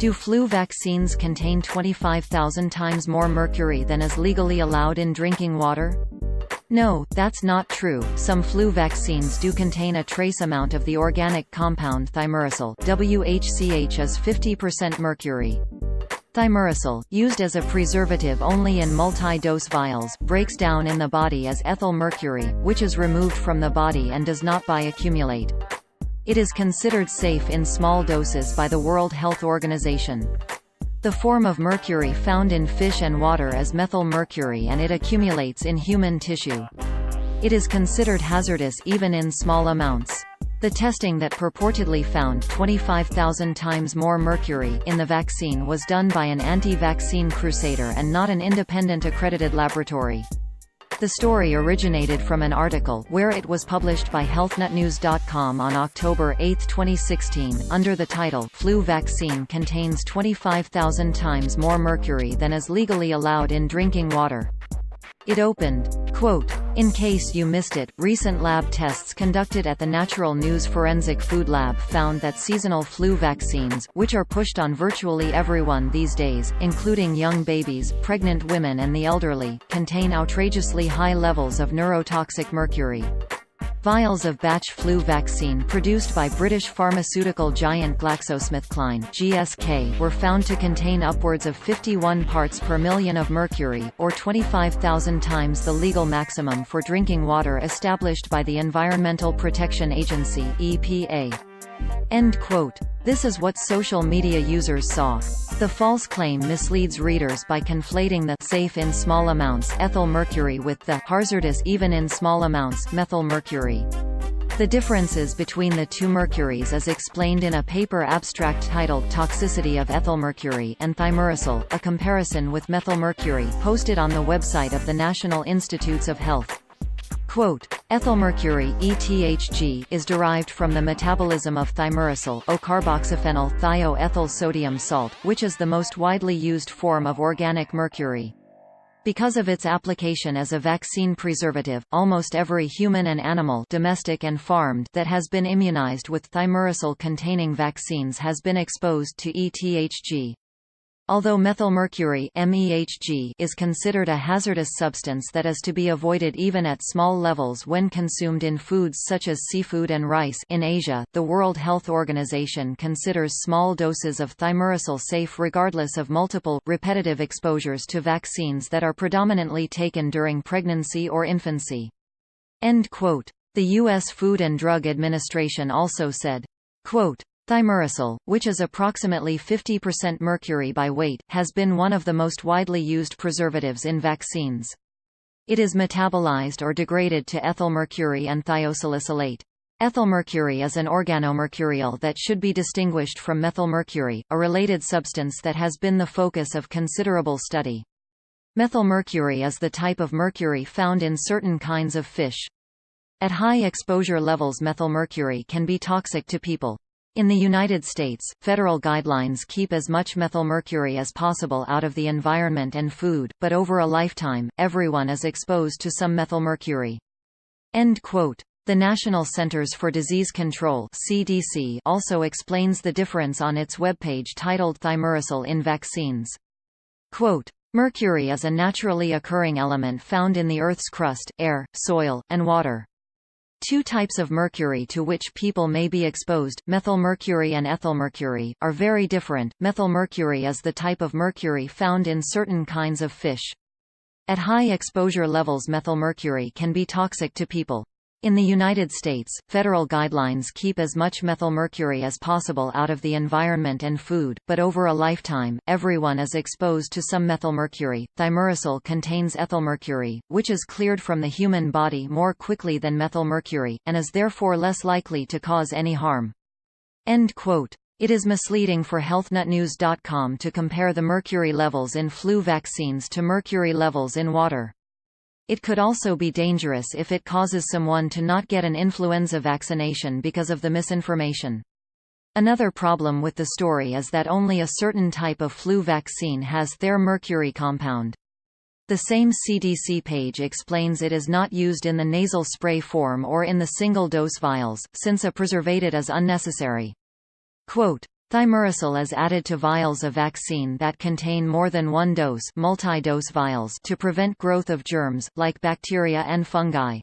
Do flu vaccines contain 25,000 times more mercury than is legally allowed in drinking water? No, that's not true. Some flu vaccines do contain a trace amount of the organic compound thimerosal, whch as 50% mercury. Thimerosal, used as a preservative only in multi-dose vials, breaks down in the body as ethyl mercury, which is removed from the body and does not bioaccumulate. It is considered safe in small doses by the World Health Organization. The form of mercury found in fish and water is methyl mercury, and it accumulates in human tissue. It is considered hazardous even in small amounts. The testing that purportedly found 25,000 times more mercury in the vaccine was done by an anti-vaccine crusader and not an independent accredited laboratory. The story originated from an article where it was published by healthnutnews.com on October 8, 2016, under the title "Flu Vaccine Contains 25,000 Times More Mercury Than Is Legally Allowed in Drinking Water." It opened, quote, "In case you missed it, recent lab tests conducted at the Natural News Forensic Food Lab found that seasonal flu vaccines, which are pushed on virtually everyone these days, including young babies, pregnant women and the elderly, contain outrageously high levels of neurotoxic mercury." Vials of batch flu vaccine produced by British pharmaceutical giant GlaxoSmithKline (GSK) were found to contain upwards of 51 parts per million of mercury, or 25,000 times the legal maximum for drinking water established by the Environmental Protection Agency (EPA). End quote. This is what social media users saw. The false claim misleads readers by conflating the safe in small amounts ethyl mercury with the hazardous even in small amounts methyl mercury. The differences between the two mercuries is explained in a paper abstract titled Toxicity of Ethyl Mercury and Thimerosal, a comparison with methyl mercury, posted on the website of the National Institutes of Health. Quote, "Ethylmercury (ETHG) is derived from the metabolism of thimerosal, O-carboxyphenyl thioethyl sodium salt, which is the most widely used form of organic mercury. Because of its application as a vaccine preservative, almost every human and animal, domestic and farmed, that has been immunized with thimerosal-containing vaccines has been exposed to ETHG. Although methylmercury (MEHG) is considered a hazardous substance that is to be avoided even at small levels when consumed in foods such as seafood and rice in Asia, the World Health Organization considers small doses of thimerosal safe regardless of multiple, repetitive exposures to vaccines that are predominantly taken during pregnancy or infancy." End quote. The U.S. Food and Drug Administration also said, quote, "Thimerosal, which is approximately 50% mercury by weight, has been one of the most widely used preservatives in vaccines. It is metabolized or degraded to ethylmercury and thiosalicylate. Ethylmercury is an organomercurial that should be distinguished from methylmercury, a related substance that has been the focus of considerable study. Methylmercury is the type of mercury found in certain kinds of fish. At high exposure levels, methylmercury can be toxic to people. In the United States, federal guidelines keep as much methylmercury as possible out of the environment and food, but over a lifetime, everyone is exposed to some methylmercury." End quote. The National Centers for Disease Control (CDC) also explains the difference on its webpage titled Thimerosal in Vaccines. Quote, "Mercury is a naturally occurring element found in the Earth's crust, air, soil, and water. Two types of mercury to which people may be exposed, methylmercury and ethylmercury, are very different. Methylmercury is the type of mercury found in certain kinds of fish. At high exposure levels, methylmercury can be toxic to people. In the United States, federal guidelines keep as much methylmercury as possible out of the environment and food, but over a lifetime, everyone is exposed to some methylmercury. Thimerosal contains ethylmercury, which is cleared from the human body more quickly than methylmercury, and is therefore less likely to cause any harm." End quote. It is misleading for healthnutnews.com to compare the mercury levels in flu vaccines to mercury levels in water. It could also be dangerous if it causes someone to not get an influenza vaccination because of the misinformation. Another problem with the story is that only a certain type of flu vaccine has Thimerosal compound. The same CDC page explains it is not used in the nasal spray form or in the single-dose vials, since a preservative is unnecessary. Quote, Thimerosal is added to vials of vaccine that contain more than one dose, multi-dose vials, to prevent growth of germs, like bacteria and fungi.